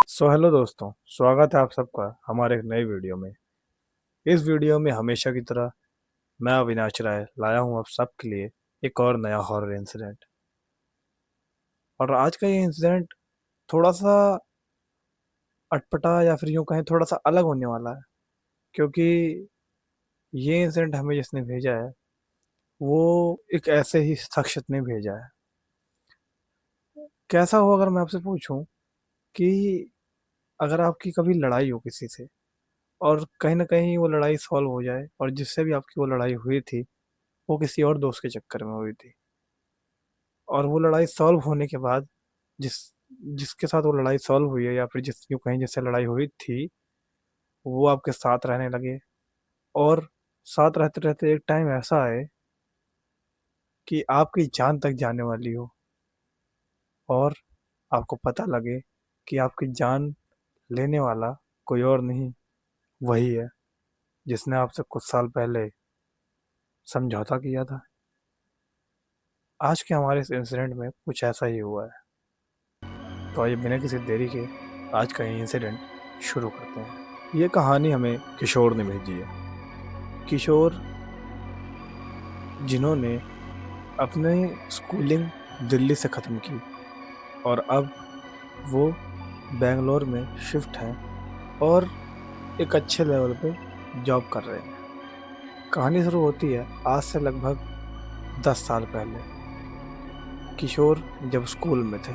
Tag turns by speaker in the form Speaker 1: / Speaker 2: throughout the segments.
Speaker 1: Hello दोस्तों, स्वागत है आप सबका हमारे एक नई वीडियो में। इस वीडियो में हमेशा की तरह मैं अविनाश राय लाया हूँ आप सबके लिए एक और नया हॉरर इंसिडेंट। और आज का ये इंसिडेंट थोड़ा सा अटपटा या फिर यूँ कहें थोड़ा सा अलग होने वाला है, क्योंकि ये इंसिडेंट हमें जिसने भेजा है वो एक ऐसे ही शख्स ने भेजा है। कैसा हो अगर मैं आपसे पूछूं कि अगर आपकी कभी लड़ाई हो किसी से और कहीं ना कहीं वो लड़ाई सॉल्व हो जाए, और जिससे भी आपकी वो लड़ाई हुई थी वो किसी और दोस्त के चक्कर में हुई थी, और वो लड़ाई सॉल्व होने के बाद जिस जिसके साथ वो लड़ाई सॉल्व हुई है या फिर जिस यूँ कहीं जिससे लड़ाई हुई थी वो आपके साथ रहने लगे, और साथ रहते रहते एक टाइम ऐसा आए कि आपकी जान तक जाने वाली हो, और आपको पता लगे कि आपकी जान लेने वाला कोई और नहीं, वही है जिसने आपसे कुछ साल पहले समझौता किया था। आज के हमारे इस इंसिडेंट में कुछ ऐसा ही हुआ है। तो आइए बिना किसी देरी के आज का ये इंसिडेंट शुरू करते हैं। ये कहानी हमें किशोर ने भेजी है। किशोर, जिन्होंने अपने स्कूलिंग दिल्ली से ख़त्म की और अब वो बेंगलोर में शिफ्ट हैं और एक अच्छे लेवल पे जॉब कर रहे हैं। कहानी शुरू होती है आज से लगभग 10 साल पहले। किशोर जब स्कूल में थे,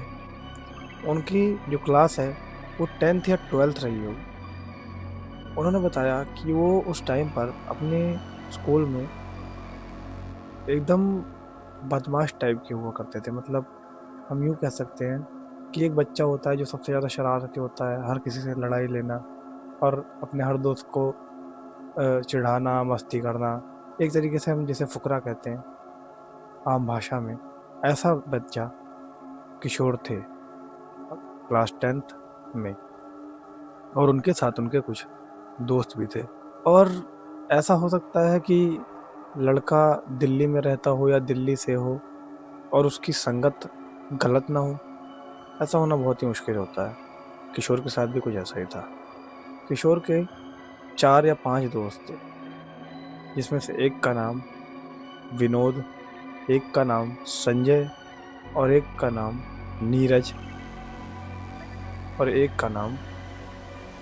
Speaker 1: उनकी जो क्लास है वो 10th या 12th रही होगी। उन्होंने बताया कि वो उस टाइम पर अपने स्कूल में एकदम बदमाश टाइप के हुआ करते थे। मतलब हम यूँ कह सकते हैं कि एक बच्चा होता है जो सबसे ज़्यादा शरारती होता है, हर किसी से लड़ाई लेना और अपने हर दोस्त को चिढ़ाना, मस्ती करना। एक तरीके से हम जिसे फुकरा कहते हैं आम भाषा में, ऐसा बच्चा किशोर थे क्लास 10th में। और उनके साथ उनके कुछ दोस्त भी थे। और ऐसा हो सकता है कि लड़का दिल्ली में रहता हो या दिल्ली से हो और उसकी संगत गलत ना हो। ऐसा होना बहुत ही मुश्किल होता है। किशोर के साथ भी कुछ ऐसा ही था। किशोर के 4 या 5 दोस्त थे, जिसमें से एक का नाम विनोद, एक का नाम संजय, और एक का नाम नीरज, और एक का नाम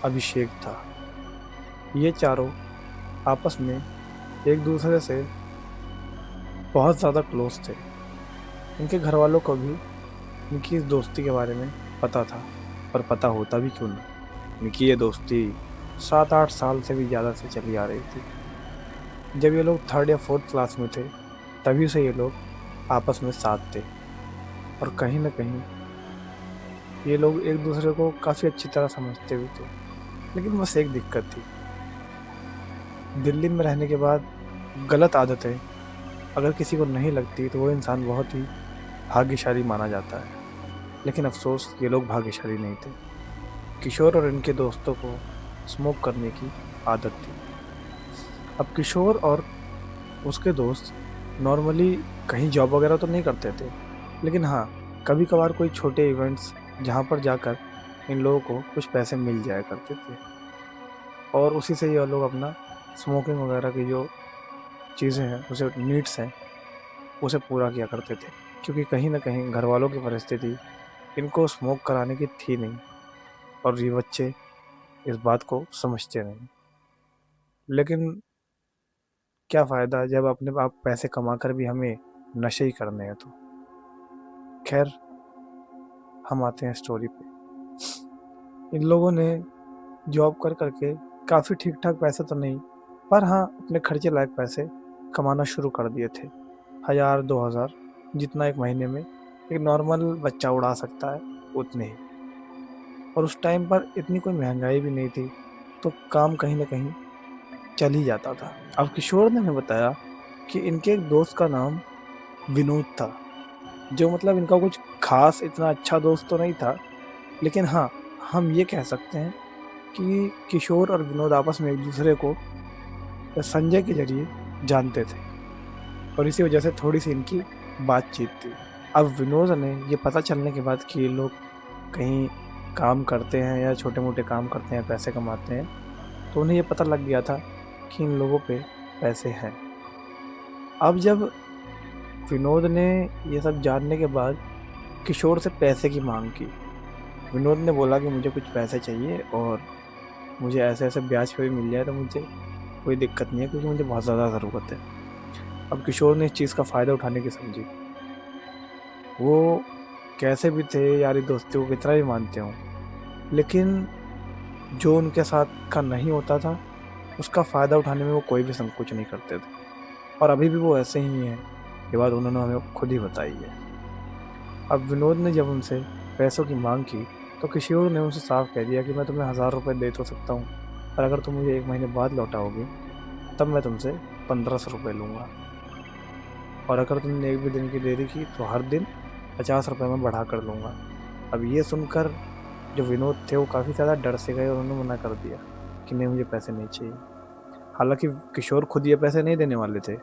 Speaker 1: अभिषेक था। ये चारों आपस में एक दूसरे से बहुत ज़्यादा क्लोज थे। इनके घर वालों को भी इनकी इस दोस्ती के बारे में पता था, और पता होता भी क्यों ना। इनकी ये दोस्ती 7-8 साल से भी ज़्यादा से चली आ रही थी। जब ये लोग 3rd या 4th क्लास में थे तभी से ये लोग आपस में साथ थे, और कहीं ना कहीं ये लोग एक दूसरे को काफ़ी अच्छी तरह समझते भी थे। लेकिन बस एक दिक्कत थी, दिल्ली में रहने के बाद गलत आदतें अगर किसी को नहीं लगती तो वो इंसान बहुत ही भाग्यशाली माना जाता है। लेकिन अफसोस ये लोग भाग्यशाली नहीं थे। किशोर और इनके दोस्तों को स्मोक करने की आदत थी। अब किशोर और उसके दोस्त नॉर्मली कहीं जॉब वगैरह तो नहीं करते थे, लेकिन हाँ, कभी कभार कोई छोटे इवेंट्स जहाँ पर जाकर इन लोगों को कुछ पैसे मिल जाया करते थे, और उसी से ये लोग अपना स्मोकिंग वगैरह की जो चीज़ें हैं, उसे नीड्स हैं, उसे पूरा किया करते थे। क्योंकि कहीं ना कहीं घर वालों की परिस्थिति इनको स्मोक कराने की थी नहीं, और ये बच्चे इस बात को समझते नहीं। लेकिन क्या फ़ायदा जब अपने आप पैसे कमा कर भी हमें नशे ही करने हैं तो। खैर, हम आते हैं स्टोरी पे। इन लोगों ने जॉब कर करके काफ़ी ठीक ठाक पैसे तो नहीं, पर हाँ अपने खर्चे लायक पैसे कमाना शुरू कर दिए थे। 1000-2000 जितना एक महीने में एक नॉर्मल बच्चा उड़ा सकता है, उतने ही। और उस टाइम पर इतनी कोई महंगाई भी नहीं थी, तो काम कहीं ना कहीं चल ही जाता था। अब किशोर ने हमें बताया कि इनके एक दोस्त का नाम विनोद था, जो मतलब इनका कुछ खास इतना अच्छा दोस्त तो नहीं था, लेकिन हाँ, हम ये कह सकते हैं कि किशोर और विनोद आपस में एक दूसरे को संजय के जरिए जानते थे, और इसी वजह से थोड़ी सी इनकी बातचीत थी। अब विनोद ने ये पता चलने के बाद कि ये लोग कहीं काम करते हैं या छोटे मोटे काम करते हैं, पैसे कमाते हैं, तो उन्हें ये पता लग गया था कि इन लोगों पे पैसे हैं। अब जब विनोद ने ये सब जानने के बाद किशोर से पैसे की मांग की, विनोद ने बोला कि मुझे कुछ पैसे चाहिए और मुझे ऐसे ऐसे ब्याज पे भी मिल जाए तो मुझे कोई दिक्कत नहीं है, क्योंकि मुझे बहुत ज़्यादा ज़रूरत है। अब किशोर ने इस चीज़ का फ़ायदा उठाने की समझी। वो कैसे भी थे, यारी दोस्ती को कितना भी मानते हों, लेकिन जो उनके साथ का नहीं होता था, उसका फ़ायदा उठाने में वो कोई भी संकोच नहीं करते थे। और अभी भी वो ऐसे ही हैं। ये बात उन्होंने हमें खुद ही बताई है। अब विनोद ने जब उनसे पैसों की मांग की, तो किशोर ने उनसे साफ कह दिया कि मैं तुम्हें 1000 रुपये दे तो सकता हूँ, पर अगर तुम मुझे 1 महीने बाद लौटाओगे तब मैं तुमसे 1500 रुपये लूँगा, और अगर तुमने 1 भी दिन की देरी की तो हर दिन 50 रुपये में बढ़ा कर लूँगा। अब ये सुनकर जो विनोद थे वो काफ़ी ज़्यादा डर से गए और उन्होंने मना कर दिया कि नहीं, मुझे पैसे नहीं चाहिए। हालांकि किशोर खुद ये पैसे नहीं देने वाले थे,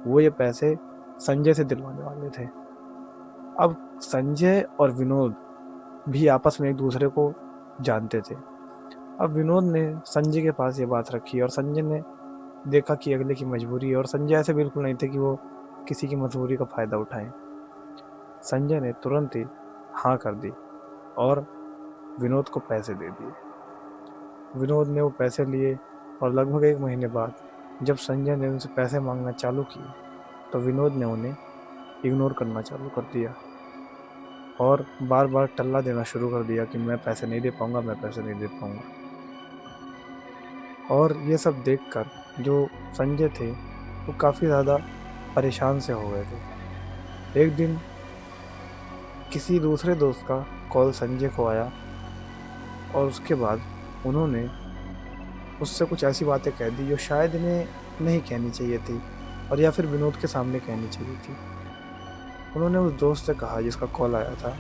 Speaker 1: वो ये पैसे संजय से दिलवाने वाले थे। अब संजय और विनोद भी आपस में एक दूसरे को जानते थे। अब विनोद ने संजय के पास ये बात रखी और संजय ने देखा कि अगले की मजबूरी है, और संजय ऐसे बिल्कुल नहीं थे कि वो किसी की मजबूरी का फ़ायदा उठाएं। संजय ने तुरंत ही हाँ कर दी और विनोद को पैसे दे दिए। विनोद ने वो पैसे लिए और लगभग 1 महीने बाद जब संजय ने उनसे पैसे मांगना चालू किए, तो विनोद ने उन्हें इग्नोर करना चालू कर दिया और बार बार टल्ला देना शुरू कर दिया कि मैं पैसे नहीं दे पाऊँगा, मैं पैसे नहीं दे पाऊँगा। और ये सब देखकर जो संजय थे वो काफ़ी ज़्यादा परेशान से हो गए थे। एक दिन किसी दूसरे दोस्त का कॉल संजय को आया और उसके बाद उन्होंने उससे कुछ ऐसी बातें कह दी जो शायद इन्हें नहीं कहनी चाहिए थी, और या फिर विनोद के सामने कहनी चाहिए थी। उन्होंने उस दोस्त से कहा जिसका कॉल आया था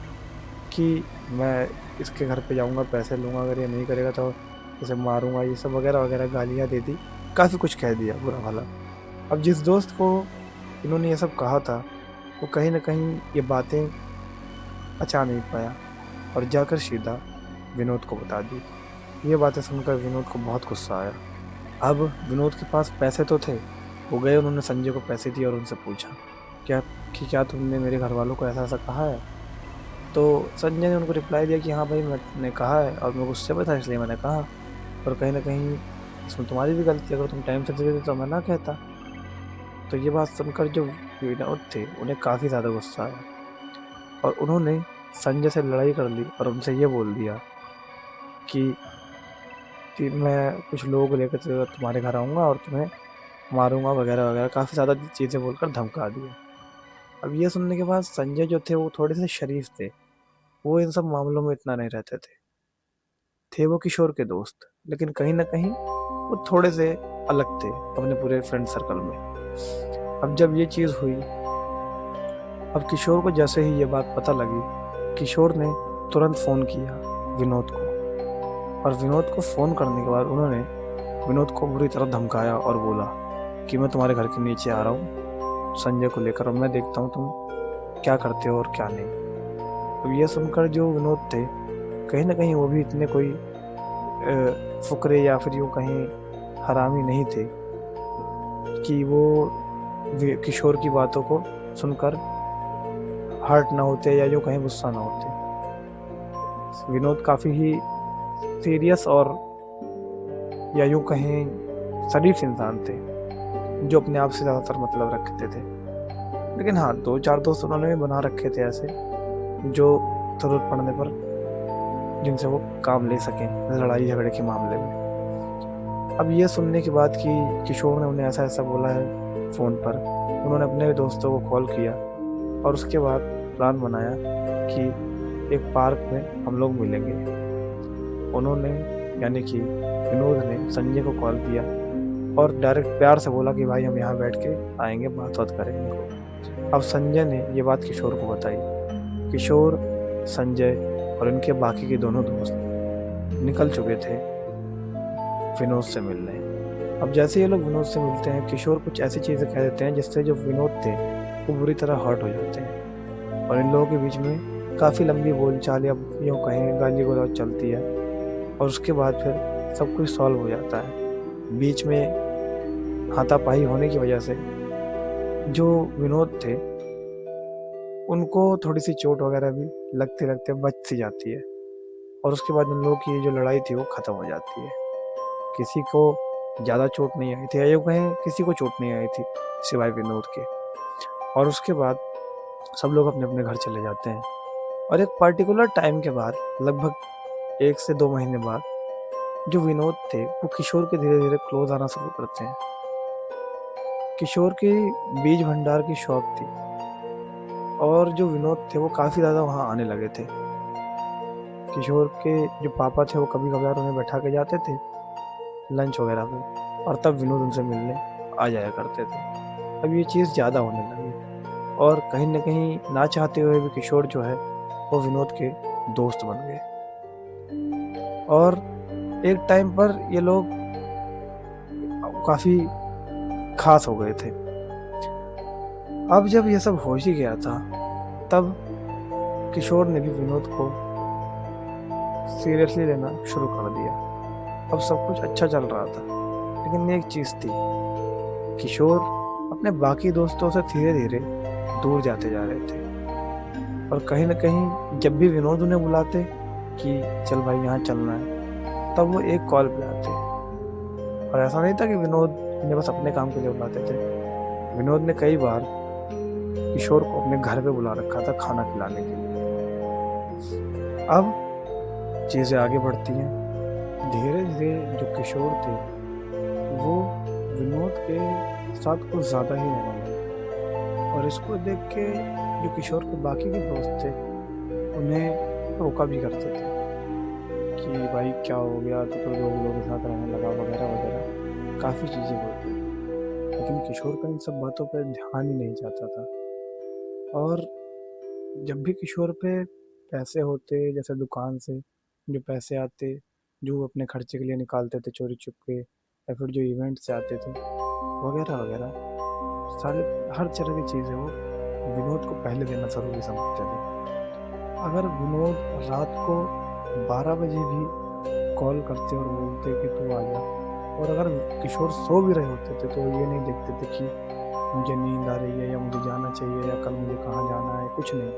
Speaker 1: कि मैं इसके घर पे जाऊंगा, पैसे लूँगा, अगर ये नहीं करेगा तो इसे मारूंगा, ये सब वगैरह वगैरह गालियाँ दे दी, काफ़ी कुछ कह दिया बुरा भला। अब जिस दोस्त को इन्होंने ये सब कहा था वो कहीं ना कहीं ये बातें पचा नहीं पाया और जाकर सीधा विनोद को बता दी। ये बातें सुनकर विनोद को बहुत गुस्सा आया। अब विनोद के पास पैसे तो थे, वो गए, उन्होंने संजय को पैसे दिए और उनसे पूछा क्या तुमने मेरे घर वालों को ऐसा ऐसा कहा है। तो संजय ने उनको रिप्लाई दिया कि हाँ भाई, मैंने कहा है और मैं गुस्से में था इसलिए मैंने कहा, और कहीं ना कहीं इसमें तुम्हारी भी गलती, अगर तुम टाइम से दे देते तो मैं ना कहता। तो ये बात सुनकर जो विनोद थे उन्हें काफ़ी ज़्यादा गुस्सा आया और उन्होंने संजय से लड़ाई कर ली और उनसे ये बोल दिया कि मैं कुछ लोगों को लेकर तुम्हारे घर आऊँगा और तुम्हें मारूंगा वगैरह वगैरह, काफ़ी ज़्यादा चीज़ें बोलकर धमका दिया। अब ये सुनने के बाद संजय जो थे वो थोड़े से शरीफ थे, वो इन सब मामलों में इतना नहीं रहते थे वो किशोर के दोस्त, लेकिन कहीं ना कहीं वो थोड़े से अलग थे अपने पूरे फ्रेंड सर्कल में। अब जब ये चीज़ हुई, अब किशोर को जैसे ही ये बात पता लगी, किशोर ने तुरंत फ़ोन किया विनोद को, और विनोद को फ़ोन करने के बाद उन्होंने विनोद को बुरी तरह धमकाया और बोला कि मैं तुम्हारे घर के नीचे आ रहा हूँ संजय को लेकर, और मैं देखता हूँ तुम क्या करते हो और क्या नहीं। अब ये सुनकर जो विनोद थे कहीं ना कहीं वो भी इतने कोई फुकरे या फिर यूँ कहीं हरामी नहीं थे कि वो किशोर की बातों को सुनकर हर्ट ना होते या यूँ कहीं गुस्सा ना होते। विनोद काफ़ी ही सीरियस और या यूँ कहीं शरीफ इंसान थे जो अपने आप से ज़्यादातर मतलब रखते थे, लेकिन हाँ 2-4 दोस्त उन्होंने भी बना रखे थे ऐसे जो ज़रूरत पड़ने पर जिनसे वो काम ले सकें लड़ाई झगड़े के मामले में। अब ये सुनने के बाद कि किशोर ने उन्हें ऐसा ऐसा बोला है फ़ोन पर, उन्होंने अपने दोस्तों को कॉल किया और उसके बाद प्लान बनाया कि एक पार्क में हम लोग मिलेंगे। उन्होंने यानी कि विनोद ने संजय को कॉल किया और डायरेक्ट प्यार से बोला कि भाई हम यहाँ बैठ के आएंगे, बात बात करेंगे। अब संजय ने ये बात किशोर को बताई। किशोर, संजय और इनके बाकी के दोनों दोस्त निकल चुके थे विनोद से मिलने। अब जैसे ये लोग विनोद से मिलते हैं, किशोर कुछ ऐसी चीज़ें कह देते हैं जिससे जो विनोद थे वो बुरी तरह हर्ट हो जाते हैं और इन लोगों के बीच में काफ़ी लंबी बोलचाल या यूँ कहें गाली गलौज चलती है और उसके बाद फिर सब कुछ सॉल्व हो जाता है। बीच में हाथापाई होने की वजह से जो विनोद थे उनको थोड़ी-सी चोट वगैरह भी लगते-लगते बच सी जाती है और उसके बाद उन लोगों की जो लड़ाई थी वो ख़त्म हो जाती है। किसी को ज़्यादा चोट नहीं आई थी या यूँ कहें किसी को चोट नहीं आई थी सिवाय विनोद के। और उसके बाद सब लोग अपने-अपने घर चले जाते हैं और एक पर्टिकुलर टाइम के बाद लगभग 1 से 2 महीने बाद जो विनोद थे वो किशोर के धीरे-धीरे क्लोज़ आना शुरू करते हैं। किशोर की बीज भंडार की शॉप थी और जो विनोद थे वो काफ़ी ज़्यादा वहाँ आने लगे थे। किशोर के जो पापा थे वो कभी-कभार उन्हें बैठा के जाते थे लंच वगैरह पे और तब विनोद उनसे मिलने आ जाया करते थे। अब ये चीज़ ज़्यादा होने लगी और कहीं न कहीं ना चाहते हुए भी किशोर जो है वो विनोद के दोस्त बन गए और एक टाइम पर ये लोग काफ़ी ख़ास हो गए थे। अब जब ये सब हो ही गया था तब किशोर ने भी विनोद को सीरियसली लेना शुरू कर दिया। अब सब कुछ अच्छा चल रहा था लेकिन एक चीज़ थी, किशोर अपने बाकी दोस्तों से धीरे-धीरे दूर जाते जा रहे थे और कहीं न कहीं जब भी विनोद उन्हें बुलाते कि चल भाई यहाँ चलना है, तब वो एक कॉल पे आते और ऐसा नहीं था कि विनोद उन्हें बस अपने काम के लिए बुलाते थे। विनोद ने कई बार किशोर को अपने घर पे बुला रखा था खाना खिलाने के लिए। अब चीज़ें आगे बढ़ती हैं। धीरे-धीरे जो किशोर थे वो विनोद के साथ कुछ ज़्यादा ही रहने लगे और इसको देख के जो किशोर के बाकी के दोस्त थे उन्हें रोका भी करते थे कि भाई क्या हो गया, तू तो लोगों के साथ रहने लगा वगैरह-वगैरह, काफ़ी चीज़ें बोलते थे। लेकिन किशोर का इन सब बातों पे ध्यान ही नहीं जाता था और जब भी किशोर पे पैसे होते जैसे दुकान से जो पैसे आते, जो वो अपने खर्चे के लिए निकालते थे चोरी छुपके या फिर जो इवेंट से आते थे वगैरह-वगैरह, सारे हर तरह की चीज़ें वो विनोद को पहले देना ज़रूरी समझते थे। अगर विनोद रात को 12 बजे भी कॉल करते और बोलते कि तू आ जा और अगर किशोर सो भी रहे होते थे तो वो ये नहीं देखते थे कि मुझे नींद आ रही है या मुझे जाना चाहिए या कल मुझे कहाँ जाना है, कुछ नहीं।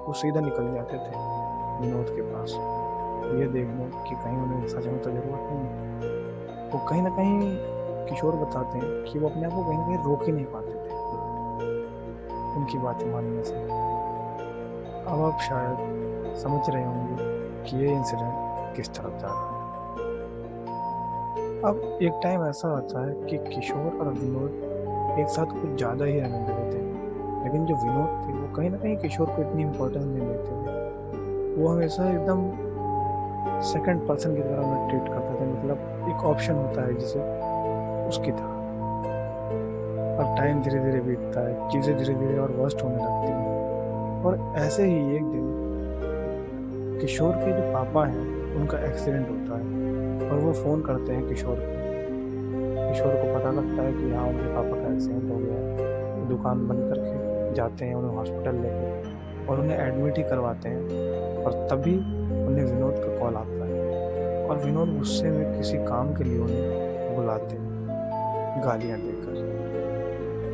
Speaker 1: वो सीधा निकल जाते थे विनोद के पास, ये देखने कि कहीं उन्हें सच में तो ज़रूरत नहीं है। वो कहीं न कहीं किशोर बताते हैं कि वो अपने आप को कहीं न कहीं रोक ही नहीं पाते थे उनकी बातें मानने से। अब आप शायद समझ रहे होंगे कि ये इंसिडेंट किस तरफ जा रहा है। अब एक टाइम ऐसा आता है कि किशोर और विनोद एक साथ कुछ ज़्यादा ही रहने लगे थे, लेकिन जो विनोद थे वो कहीं न कहीं किशोर को इतनी इम्पोर्टेंस नहीं देते थे। वो हमेशा एकदम सेकंड पर्सन की तरह उन्हें ट्रीट करते थे, मतलब एक ऑप्शन होता है जैसे उसकी तरह। अब टाइम धीरे-धीरे बीतता है, चीज़ें धीरे-धीरे और वर्स्ट होने लगती हैं और ऐसे ही एक दिन किशोर के जो पापा हैं उनका एक्सीडेंट होता है और वो फ़ोन करते हैं किशोर को। किशोर को पता लगता है कि हाँ उनके पापा का एक्सीडेंट हो गया है। दुकान बंद करके जाते हैं उन्हें हॉस्पिटल लेके और उन्हें एडमिट ही करवाते हैं और तभी उन्हें विनोद का कॉल आता है और विनोद गुस्से में किसी काम के लिए उन्हें बुलाते हैं गालियाँ देकर।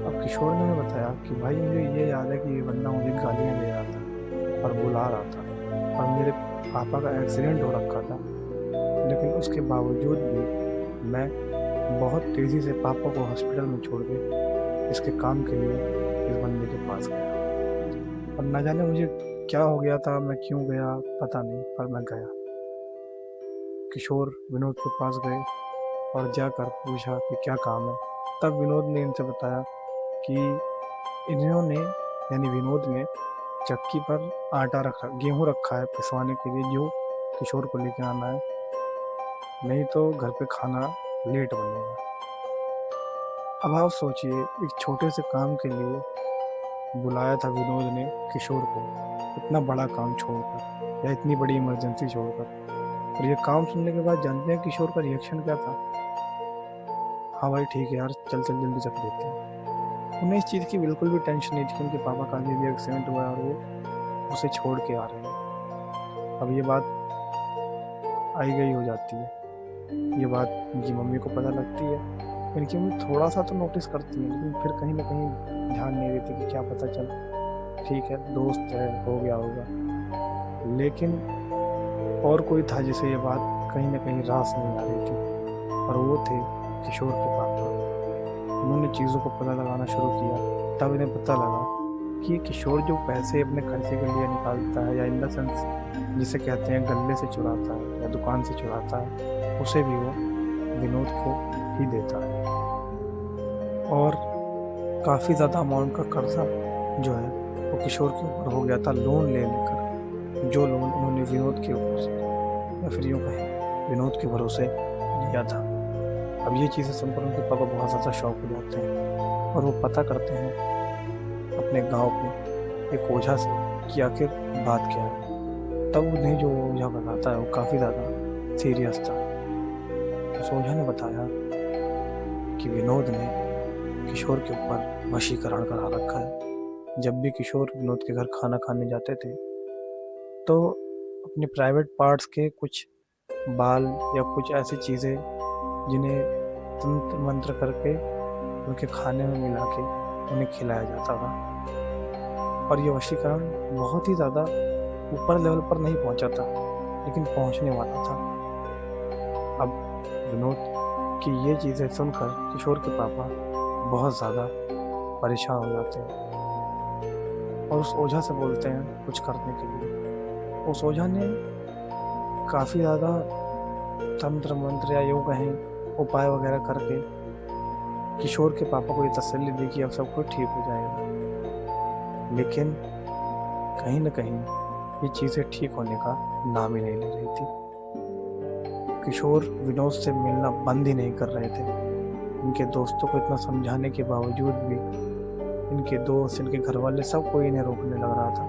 Speaker 1: अब किशोर ने हमें बताया कि भाई मुझे ये याद है कि ये बंदा मुझे गालियाँ दे रहा था और बुला रहा था और मेरे पापा का एक्सीडेंट हो रखा था, लेकिन उसके बावजूद भी मैं बहुत तेज़ी से पापा को हॉस्पिटल में छोड़ के इसके काम के लिए इस बंदे के पास गया और ना जाने मुझे क्या हो गया था, मैं क्यों गया पता नहीं, पर मैं गया। किशोर विनोद के पास गए और जाकर पूछा कि क्या काम है। तब विनोद ने इनसे बताया कि इन्होंने यानी विनोद ने चक्की पर आटा रखा, गेहूँ रखा है पिसवाने के लिए जो किशोर को लेके आना है, नहीं तो घर पे खाना लेट बनेगा। अब आप सोचिए एक छोटे से काम के लिए बुलाया था विनोद ने किशोर को, इतना बड़ा काम छोड़कर या इतनी बड़ी इमरजेंसी छोड़कर, और ये काम सुनने के बाद जानते हैं किशोर का रिएक्शन क्या था? हाँ भाई ठीक है यार, चल चल जल्दी चल देते हैं। उन्हें इस चीज़ की बिल्कुल भी टेंशन नहीं थी कि उनके पापा का अभी भी एक्सीडेंट हुआ है और वो उसे छोड़ के आ रहे हैं। अब ये बात आई गई हो जाती है, ये बात इनकी मम्मी को पता लगती है। इनकी मम्मी थोड़ा सा तो नोटिस करती है, लेकिन फिर कहीं ना कहीं ध्यान नहीं देती कि क्या पता चल, ठीक है दोस्त है, हो गया होगा। लेकिन और कोई था जिसे ये बात कहीं ना कहीं रास नहीं आ रही थी, और वो थे किशोर के पापा। उन्होंने चीज़ों को पता लगाना शुरू किया। तब इन्हें पता लगा कि किशोर जो पैसे अपने खर्चे के लिए निकालता है, या इन द सेंस जिसे कहते हैं गले से चुराता है या दुकान से चुराता है, उसे भी वो विनोद को ही देता है। और काफ़ी ज़्यादा अमाउंट का कर्जा जो है वो किशोर के ऊपर हो गया था, लोन ले लेकर, जो लोन उन्होंने विनोद के ऊपर, या फिर यूँ कहें विनोद के भरोसे लिया था। अब ये चीज़ें सुनकर उनके पापा बहुत ज़्यादा शॉक हो जाते हैं, और वो पता करते हैं अपने गांव पे एक ओझा से कि आखिर बात क्या है। तब उन्हें जो ओझा बताता है वो काफ़ी ज़्यादा सीरियस था। उस ओझा ने बताया कि विनोद ने किशोर के ऊपर वशीकरण करा रखा है। जब भी किशोर विनोद के घर खाना खाने जाते थे, तो अपने प्राइवेट पार्ट्स के कुछ बाल या कुछ ऐसी चीज़ें जिन्हें तंत्र मंत्र करके उनके खाने में मिला के उन्हें खिलाया जाता था। और ये वशीकरण बहुत ही ज़्यादा ऊपर लेवल पर नहीं पहुंचा था, लेकिन पहुंचने वाला था। अब विनोद की ये चीज़ें सुनकर किशोर के पापा बहुत ज़्यादा परेशान हो जाते हैं, और उस ओझा से बोलते हैं कुछ करने के लिए। उस ओझा ने काफ़ी ज़्यादा तंत्र मंत्र या यूँ कहें उपाय वगैरह करके किशोर के पापा को ये तसल्ली दी कि अब सब कुछ ठीक हो जाएगा। लेकिन कहीं ना कहीं ये चीज़ें ठीक होने का नाम ही नहीं ले रही थी। किशोर विनोद से मिलना बंद ही नहीं कर रहे थे। इनके दोस्तों को इतना समझाने के बावजूद भी इनके दोस्त, इनके घर वाले, सब कोई इन्हें रोकने लग रहा था,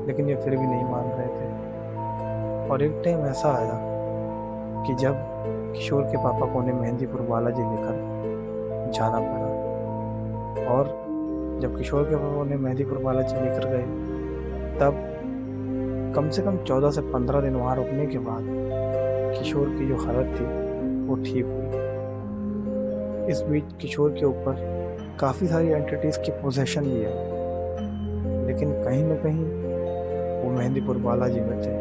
Speaker 1: लेकिन ये फिर भी नहीं मान रहे थे। और एक टाइम ऐसा आया कि जब किशोर के पापा को उन्हें मेहंदीपुर बालाजी लेकर जाना पड़ा, और जब किशोर के पापा उन्हें मेहंदीपुर बालाजी लेकर गए, तब कम से कम 14 से 15 दिन वहाँ रुकने के बाद किशोर की जो हालत थी वो ठीक हुई। इस बीच किशोर के ऊपर काफ़ी सारी एंटिटीज़ की पोजेशन भी है, लेकिन कहीं ना कहीं वो मेहंदीपुर बालाजी में थे।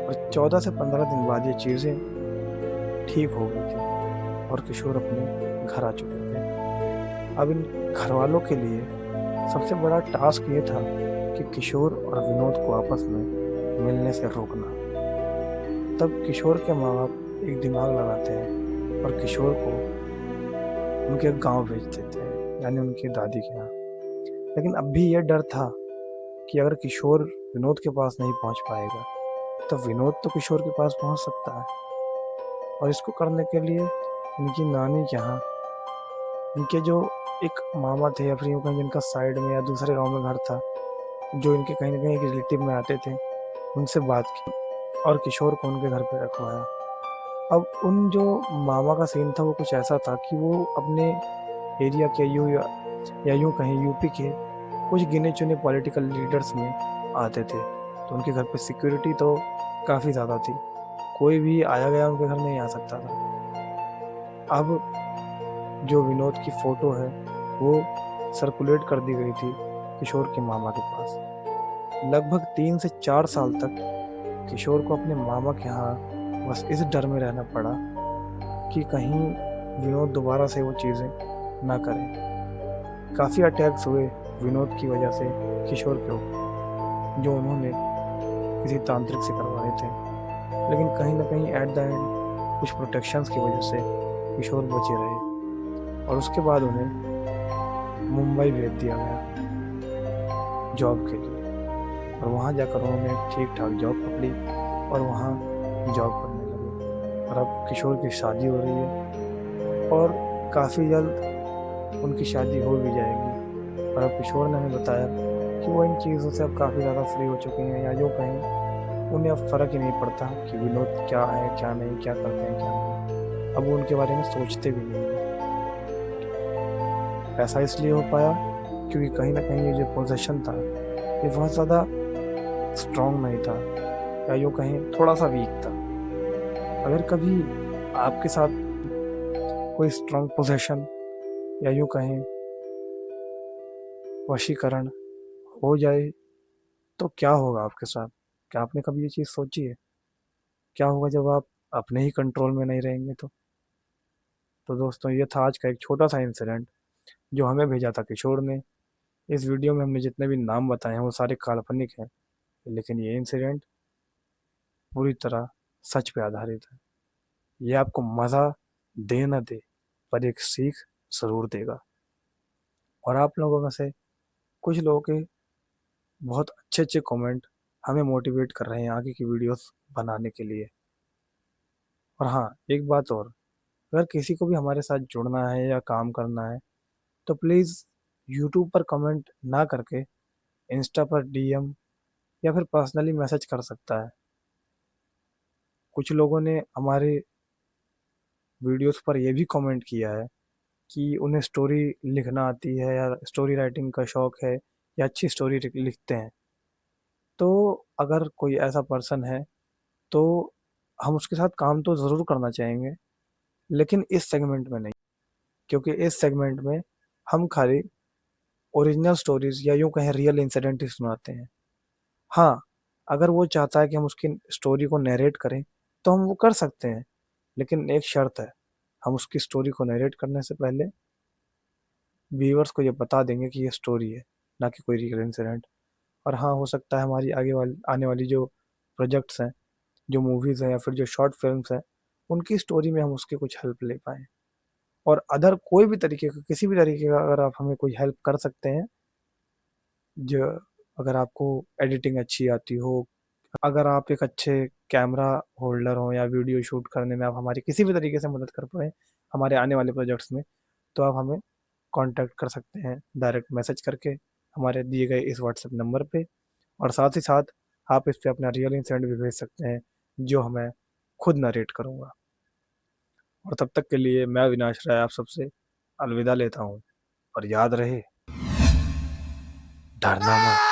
Speaker 1: और 14 से 15 दिन बाद ये चीज़ें ठीक हो गई थी, और किशोर अपने घर आ चुके थे। अब इन घर वालों के लिए सबसे बड़ा टास्क ये था कि किशोर और विनोद को आपस में मिलने से रोकना। तब किशोर के माँ बाप एक दिमाग लगाते हैं और किशोर को उनके गांव भेज देते हैं, यानी उनकी दादी के यहाँ। लेकिन अब भी ये डर था कि अगर किशोर विनोद के पास नहीं पहुंच पाएगा, तो विनोद तो किशोर के पास पहुंच सकता है। और इसको करने के लिए इनकी नानी के यहाँ इनके जो एक मामा थे, या फिर यूँ कहीं जिनका साइड में या दूसरे गांव में घर था, जो इनके कहीं ना कहीं एक रिलेटिव में आते थे, उनसे बात की और किशोर को उनके घर पे रखवाया। अब उन जो मामा का सीन था वो कुछ ऐसा था कि वो अपने एरिया के या यूँ कहीं यूपी के कुछ गिने चुने पॉलिटिकल लीडर्स में आते थे, तो उनके घर पे सिक्योरिटी तो काफ़ी ज़्यादा थी, कोई भी आया गया उनके घर नहीं आ सकता था। अब जो विनोद की फ़ोटो है वो सर्कुलेट कर दी गई थी किशोर के मामा के पास। लगभग 3 से 4 साल तक किशोर को अपने मामा के यहाँ बस इस डर में रहना पड़ा कि कहीं विनोद दोबारा से वो चीज़ें ना करे। काफ़ी अटैक्स हुए विनोद की वजह से किशोर के ऊपर, जो उन्होंने किसी तांत्रिक से करवाए थे, लेकिन कहीं ना कहीं एट द एंड कुछ प्रोटेक्शंस की वजह से किशोर बचे रहे। और उसके बाद उन्हें मुंबई भेज दिया गया जॉब के लिए, और वहाँ जाकर उन्होंने ठीक ठाक जॉब पकड़ी और वहाँ जॉब करने लगे। और अब किशोर की शादी हो रही है, और काफ़ी जल्द उनकी शादी हो भी जाएगी। और अब किशोर ने हमें बताया कि वो इन चीज़ों से अब काफ़ी ज़्यादा फ्री हो चुके हैं, या जो कहें उन्हें अब फ़र्क ही नहीं पड़ता कि विनोद क्या है क्या नहीं, क्या करते हैं क्या नहीं। अब वो उनके बारे में सोचते भी नहीं हैं। ऐसा इसलिए हो पाया क्योंकि कहीं ना कहीं ये जो पोजेशन था ये बहुत ज़्यादा स्ट्रॉन्ग नहीं था, या यूँ कहें थोड़ा सा वीक था। अगर कभी आपके साथ कोई स्ट्रॉन्ग पोजेशन या यूँ कहें वशीकरण हो जाए तो क्या होगा आपके साथ? क्या आपने कभी ये चीज़ सोची है? क्या होगा जब आप अपने ही कंट्रोल में नहीं रहेंगे तो? तो दोस्तों, ये था आज का एक छोटा सा इंसिडेंट जो हमें भेजा था किशोर ने। इस वीडियो में हमने जितने भी नाम बताए हैं वो सारे काल्पनिक हैं, लेकिन ये इंसिडेंट पूरी तरह सच पे आधारित है। ये आपको मज़ा दे ना दे, पर एक सीख ज़रूर देगा। और आप लोगों में से कुछ लोगों के बहुत अच्छे अच्छे कमेंट हमें मोटिवेट कर रहे हैं आगे की वीडियोस बनाने के लिए। और हाँ, एक बात और, अगर किसी को भी हमारे साथ जुड़ना है या काम करना है तो प्लीज़ यूट्यूब पर कमेंट ना करके इंस्टा पर डीएम या फिर पर्सनली मैसेज कर सकता है। कुछ लोगों ने हमारे वीडियोस पर ये भी कमेंट किया है कि उन्हें स्टोरी लिखना आती है या स्टोरी राइटिंग का शौक है या अच्छी स्टोरी लिखते हैं। तो अगर कोई ऐसा पर्सन है तो हम उसके साथ काम तो ज़रूर करना चाहेंगे, लेकिन इस सेगमेंट में नहीं, क्योंकि इस सेगमेंट में हम खाली ओरिजिनल स्टोरीज या यूँ कहें रियल इंसिडेंट ही सुनाते हैं। हाँ, अगर वो चाहता है कि हम उसकी स्टोरी को नरेट करें तो हम वो कर सकते हैं, लेकिन एक शर्त है, हम उसकी स्टोरी को नरेट करने से पहले व्यूअर्स को ये बता देंगे कि ये स्टोरी है, ना कि कोई रियल इंसिडेंट। और हाँ, हो सकता है हमारी आगे वाली आने वाली जो प्रोजेक्ट्स हैं, जो मूवीज़ हैं या फिर जो शॉर्ट फिल्म्स हैं, उनकी स्टोरी में हम उसकी कुछ हेल्प ले पाएँ। और अदर कोई भी तरीके का, किसी भी तरीके का अगर आप हमें कोई हेल्प कर सकते हैं, जो अगर आपको एडिटिंग अच्छी आती हो, अगर आप एक अच्छे कैमरा होल्डर हो या वीडियो शूट करने में आप हमारी किसी भी तरीके से मदद कर पाएँ हमारे आने वाले प्रोजेक्ट्स में, तो आप हमें कॉन्टैक्ट कर सकते हैं डायरेक्ट मैसेज करके हमारे दिए गए इस व्हाट्सएप नंबर पे। और साथ ही साथ आप इस पे अपना रियल इंसिडेंट भी भेज सकते हैं, जो हमें खुद नरेट करूँगा। और तब तक के लिए मैं अविनाश राय आप सबसे अलविदा लेता हूँ, और याद रहे, डरना मत।